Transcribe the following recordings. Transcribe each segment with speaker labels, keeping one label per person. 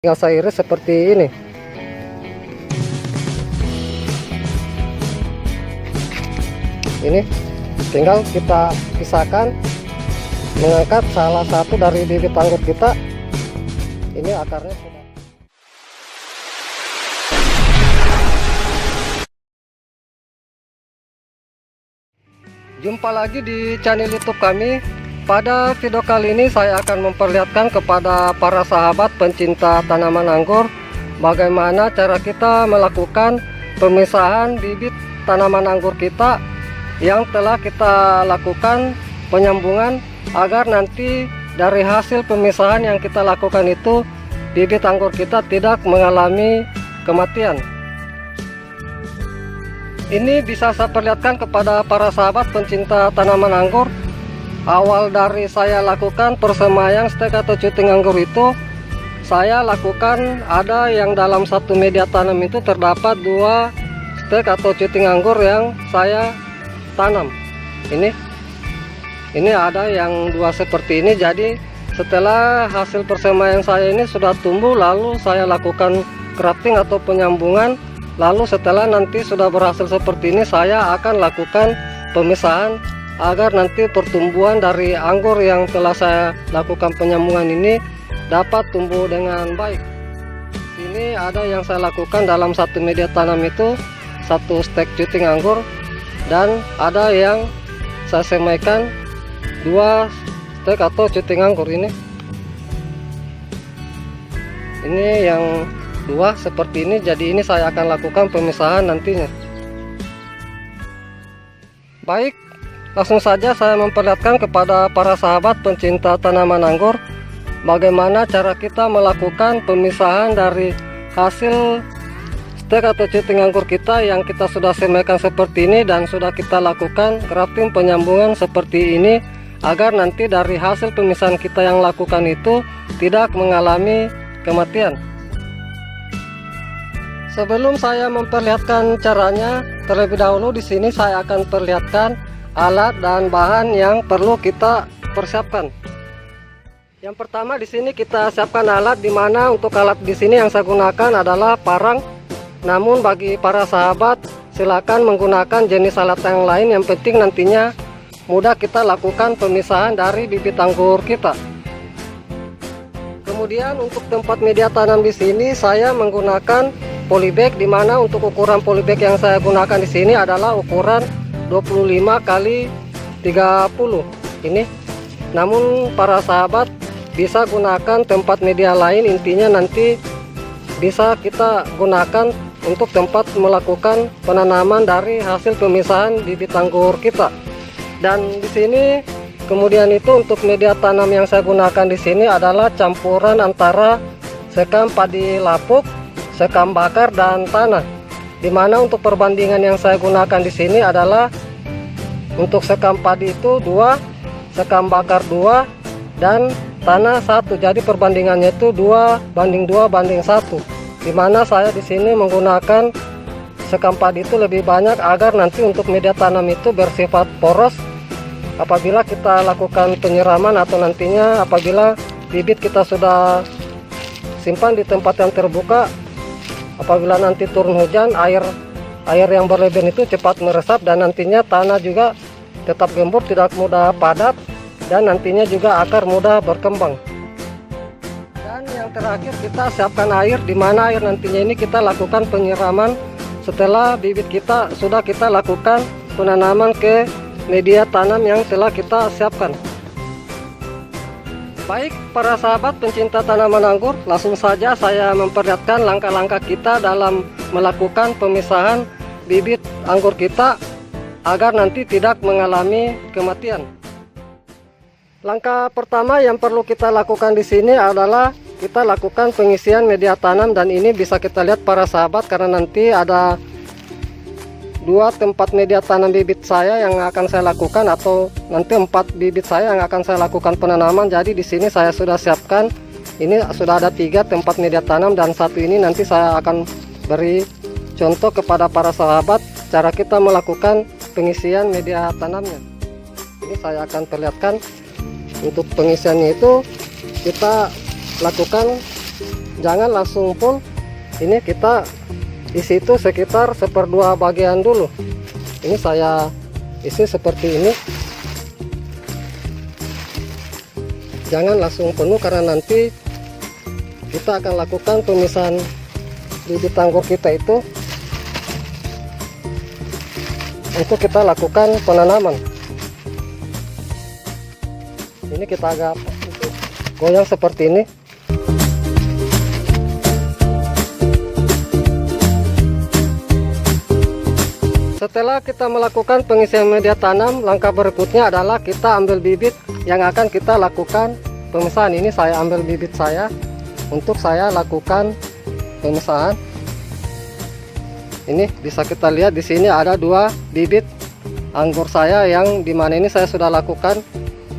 Speaker 1: Tinggal saya iris seperti ini. Ini tinggal kita pisahkan, mengangkat salah satu dari bibit anggur kita. Ini akarnya sudah. Jumpa lagi di channel YouTube kami. Pada video kali ini saya akan memperlihatkan kepada para sahabat pencinta tanaman anggur bagaimana cara kita melakukan pemisahan bibit tanaman anggur kita yang telah kita lakukan penyambungan, agar nanti dari hasil pemisahan yang kita lakukan itu bibit anggur kita tidak mengalami kematian. Ini bisa saya perlihatkan kepada para sahabat pencinta tanaman anggur. Awal dari saya lakukan persemaian stek atau cuting anggur itu, saya lakukan ada yang dalam satu media tanam itu terdapat 2 stek atau cuting anggur yang saya tanam. Ini ada yang 2 seperti ini. Jadi setelah hasil persemaian saya ini sudah tumbuh, lalu saya lakukan grafting atau penyambungan. Lalu setelah nanti sudah berhasil seperti ini, saya akan lakukan pemisahan agar nanti pertumbuhan dari anggur yang telah saya lakukan penyambungan ini dapat tumbuh dengan baik. Ini ada yang saya lakukan dalam satu media tanam itu 1 stek cuting anggur, dan ada yang saya semaikan 2 stek atau cuting anggur. Ini yang 2 seperti ini. Jadi ini saya akan lakukan pemisahan nantinya. Baik, langsung saja saya memperlihatkan kepada para sahabat pencinta tanaman anggur bagaimana cara kita melakukan pemisahan dari hasil stek atau cuting anggur kita yang kita sudah semaikan seperti ini dan sudah kita lakukan grafting penyambungan seperti ini, agar nanti dari hasil pemisahan kita yang lakukan itu tidak mengalami kematian. Sebelum saya memperlihatkan caranya, terlebih dahulu di sini saya akan perlihatkan alat dan bahan yang perlu kita persiapkan. Yang pertama di sini kita siapkan alat, di mana untuk alat di sini yang saya gunakan adalah parang. Namun bagi para sahabat silakan menggunakan jenis alat yang lain, yang penting nantinya mudah kita lakukan pemisahan dari bibit anggur kita. Kemudian untuk tempat media tanam di sini saya menggunakan polybag, di mana untuk ukuran polybag yang saya gunakan di sini adalah ukuran 25 kali 30 ini. Namun para sahabat bisa gunakan tempat media lain, intinya nanti bisa kita gunakan untuk tempat melakukan penanaman dari hasil pemisahan bibit anggur kita. Dan di sini kemudian itu untuk media tanam yang saya gunakan di sini adalah campuran antara sekam padi lapuk, sekam bakar dan tanah. Dimana untuk perbandingan yang saya gunakan di sini adalah untuk sekam padi itu 2, sekam bakar 2, dan tanah 1. Jadi perbandingannya itu 2:1. Dimana saya di sini menggunakan sekam padi itu lebih banyak agar nanti untuk media tanam itu bersifat poros apabila kita lakukan penyiraman, atau nantinya apabila bibit kita sudah simpan di tempat yang terbuka, apabila nanti turun hujan, air yang berlebihan itu cepat meresap, dan nantinya tanah juga tetap gembur, tidak mudah padat, dan nantinya juga akar mudah berkembang. Dan yang terakhir kita siapkan air, di mana air nantinya ini kita lakukan penyiraman setelah bibit kita sudah kita lakukan penanaman ke media tanam yang telah kita siapkan. Baik para sahabat pencinta tanaman anggur, langsung saja saya memperlihatkan langkah-langkah kita dalam melakukan pemisahan bibit anggur kita agar nanti tidak mengalami kematian. Langkah pertama yang perlu kita lakukan di sini adalah kita lakukan pengisian media tanam, dan ini bisa kita lihat para sahabat karena nanti ada 2 tempat media tanam bibit saya yang akan saya lakukan, atau nanti 4 bibit saya yang akan saya lakukan penanaman. Jadi di sini saya sudah siapkan, ini sudah ada 3 tempat media tanam, dan 1 ini nanti saya akan beri contoh kepada para sahabat cara kita melakukan pengisian media tanamnya. Ini saya akan perlihatkan. Untuk pengisiannya itu kita lakukan jangan langsung full. Ini kita isi itu sekitar 1/2 bagian dulu. Ini saya isi seperti ini, jangan langsung penuh karena nanti kita akan lakukan pemisahan bibit anggur kita itu untuk kita lakukan penanaman. Ini kita agak goyang seperti ini. Setelah kita melakukan pengisian media tanam, langkah berikutnya adalah kita ambil bibit yang akan kita lakukan pemisahan. Ini saya ambil bibit saya untuk saya lakukan pemisahan. Ini bisa kita lihat di sini ada 2 bibit anggur saya yang dimana ini saya sudah lakukan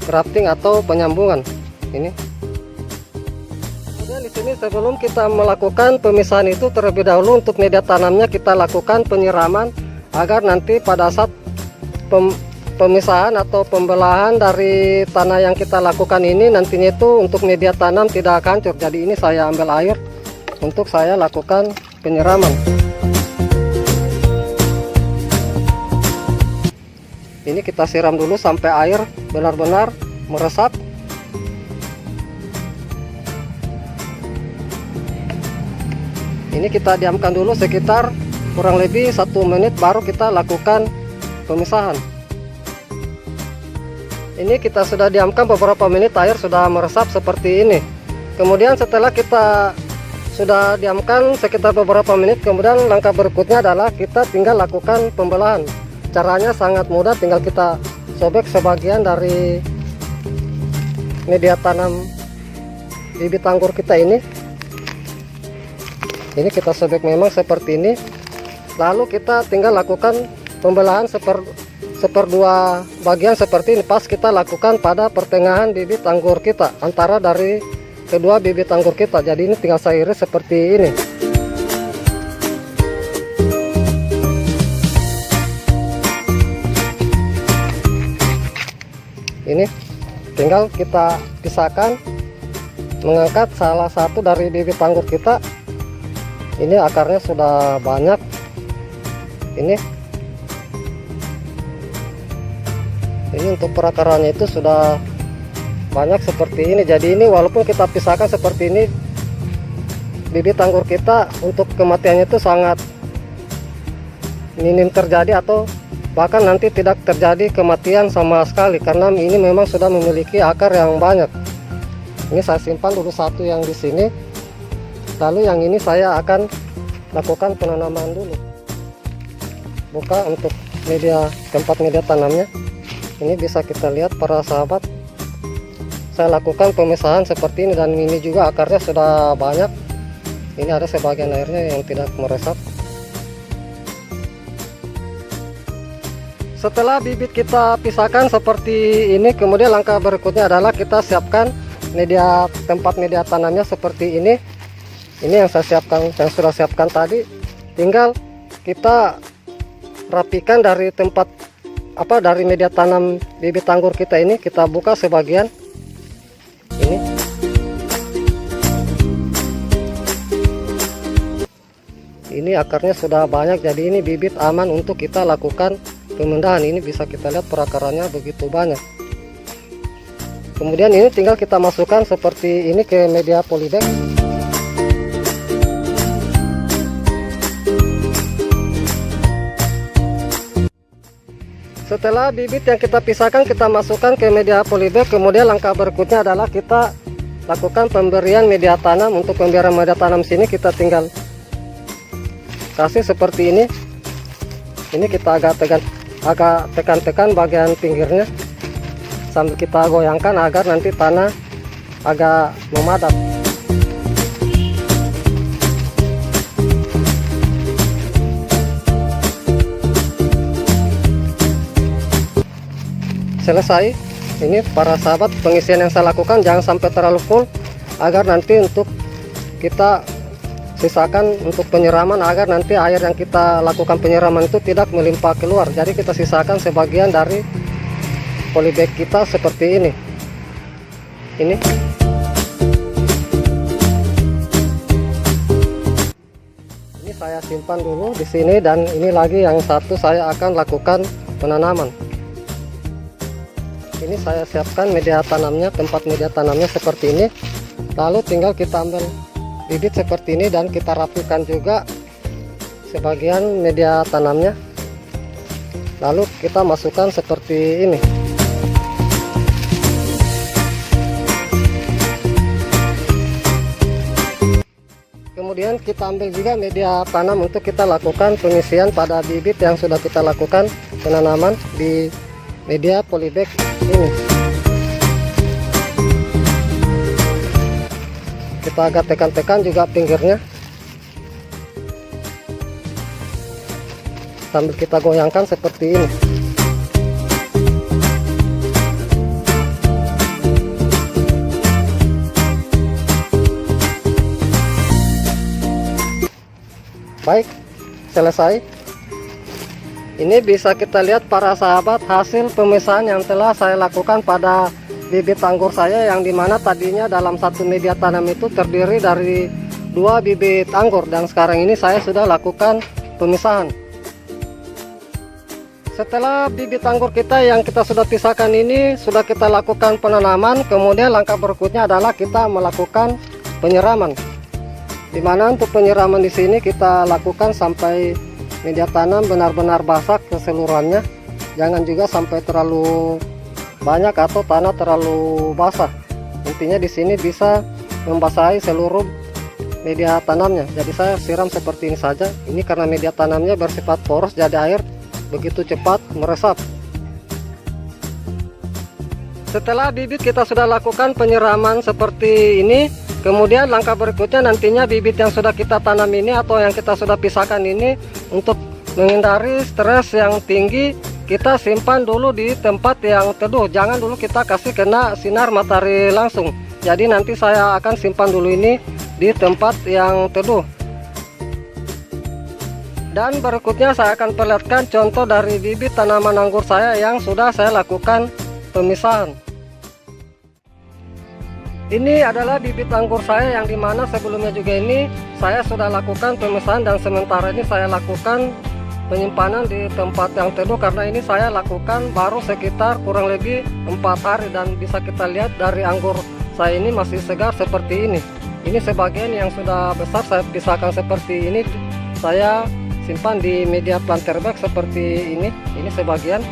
Speaker 1: grafting atau penyambungan. Ini. Kemudian di sini sebelum kita melakukan pemisahan itu terlebih dahulu untuk media tanamnya kita lakukan penyiraman agar nanti pada saat pemisahan atau pembelahan dari tanah yang kita lakukan ini nantinya itu untuk media tanam tidak hancur. Jadi ini saya ambil air untuk saya lakukan penyiraman. Ini kita siram dulu sampai air benar-benar meresap. Ini kita diamkan dulu sekitar kurang lebih 1 menit baru kita lakukan pemisahan. Ini kita sudah diamkan beberapa menit, air sudah meresap seperti ini. Kemudian setelah kita sudah diamkan sekitar beberapa menit, kemudian langkah berikutnya adalah kita tinggal lakukan pembelahan. Caranya sangat mudah, tinggal kita sobek sebagian dari media tanam bibit anggur kita ini. Ini kita sobek memang seperti ini. Lalu kita tinggal lakukan pembelahan 1/2 bagian seperti ini. Pas kita lakukan pada pertengahan bibit anggur kita, antara dari kedua bibit anggur kita. Jadi ini tinggal saya iris seperti ini. Ini tinggal kita pisahkan, mengangkat salah satu dari bibit anggur kita. Ini akarnya sudah banyak. Ini untuk perakarannya itu sudah banyak seperti ini. Jadi ini walaupun kita pisahkan seperti ini, bibit anggur kita untuk kematiannya itu sangat minim terjadi, atau bahkan nanti tidak terjadi kematian sama sekali karena ini memang sudah memiliki akar yang banyak. Ini saya simpan dulu satu yang di sini, lalu yang ini saya akan lakukan penanaman dulu. Buka untuk tempat media tanamnya. Ini bisa kita lihat para sahabat, saya lakukan pemisahan seperti ini, dan ini juga akarnya sudah banyak. Ini ada sebagian airnya yang tidak meresap. Setelah bibit kita pisahkan seperti ini, kemudian langkah berikutnya adalah kita siapkan tempat media tanamnya seperti ini. Ini yang saya siapkan, yang sudah siapkan tadi. Tinggal kita rapikan dari dari media tanam bibit anggur kita ini, kita buka sebagian ini. Ini akarnya sudah banyak, jadi ini bibit aman untuk kita lakukan pemindahan. Ini bisa kita lihat perakarannya begitu banyak. Kemudian ini tinggal kita masukkan seperti ini ke media polybag. Setelah bibit yang kita pisahkan kita masukkan ke media polybag, kemudian langkah berikutnya adalah kita lakukan pemberian media tanam. Untuk pemberian media tanam sini kita tinggal kasih seperti ini. Ini kita agak tekan-tekan bagian pinggirnya sambil kita goyangkan agar nanti tanah agak memadap. Selesai. Ini para sahabat, pengisian yang saya lakukan jangan sampai terlalu full, agar nanti untuk kita sisakan untuk penyiraman, agar nanti air yang kita lakukan penyiraman itu tidak melimpah keluar. Jadi kita sisakan sebagian dari polybag kita seperti ini. saya simpan dulu di sini, dan ini lagi yang satu saya akan lakukan penanaman. Ini saya siapkan media tanamnya, tempat media tanamnya seperti ini. Lalu tinggal kita ambil bibit seperti ini dan kita rapikan juga sebagian media tanamnya. Lalu kita masukkan seperti ini. Kemudian kita ambil juga media tanam untuk kita lakukan pengisian pada bibit yang sudah kita lakukan penanaman di media polybag ini. Kita agak tekan-tekan juga pinggirnya, sambil kita goyangkan seperti ini. Baik, selesai. Ini bisa kita lihat para sahabat hasil pemisahan yang telah saya lakukan pada bibit anggur saya, yang dimana tadinya dalam satu media tanam itu terdiri dari 2 bibit anggur, dan sekarang ini saya sudah lakukan pemisahan. Setelah bibit anggur kita yang kita sudah pisahkan ini sudah kita lakukan penanaman, kemudian langkah berikutnya adalah kita melakukan penyiraman. Dimana untuk penyiraman di sini kita lakukan sampai media tanam benar-benar basah keseluruhannya. Jangan juga sampai terlalu banyak atau tanah terlalu basah. Intinya di sini bisa membasahi seluruh media tanamnya. Jadi saya siram seperti ini saja. Ini karena media tanamnya bersifat poros, jadi air begitu cepat meresap. Setelah bibit kita sudah lakukan penyiraman seperti ini, kemudian langkah berikutnya nantinya bibit yang sudah kita tanam ini atau yang kita sudah pisahkan ini, untuk menghindari stres yang tinggi, kita simpan dulu di tempat yang teduh. Jangan dulu kita kasih kena sinar matahari langsung. Jadi nanti saya akan simpan dulu ini di tempat yang teduh. Dan berikutnya saya akan perlihatkan contoh dari bibit tanaman anggur saya yang sudah saya lakukan pemisahan. Ini adalah bibit anggur saya yang dimana sebelumnya juga ini saya sudah lakukan pemisahan, dan sementara ini saya lakukan penyimpanan di tempat yang teduh karena ini saya lakukan baru sekitar kurang lebih 4 hari, dan bisa kita lihat dari anggur saya ini masih segar seperti ini. Ini sebagian yang sudah besar saya pisahkan seperti ini, saya simpan di media planter bag seperti ini sebagian.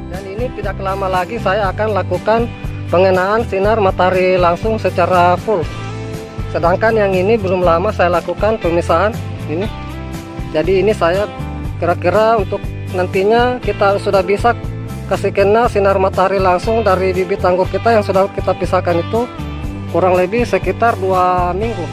Speaker 1: Dan ini tidak lama lagi saya akan lakukan pengenaan sinar matahari langsung secara full. Sedangkan yang ini belum lama saya lakukan pemisahan ini. Jadi ini saya kira-kira untuk nantinya kita sudah bisa kasih kena sinar matahari langsung dari bibit anggur kita yang sudah kita pisahkan itu kurang lebih sekitar 2 minggu.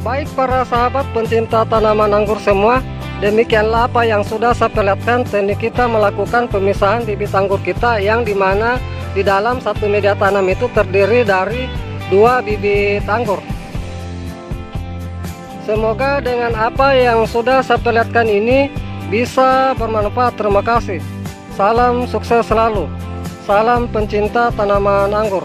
Speaker 1: Baik para sahabat pencinta tanaman anggur semua, demikianlah apa yang sudah saya perlihatkan teknik kita melakukan pemisahan bibit anggur kita, yang dimana di dalam satu media tanam itu terdiri dari 2 bibit anggur. Semoga dengan apa yang sudah saya perlihatkan ini bisa bermanfaat. Terima kasih. Salam sukses selalu. Salam pencinta tanaman anggur.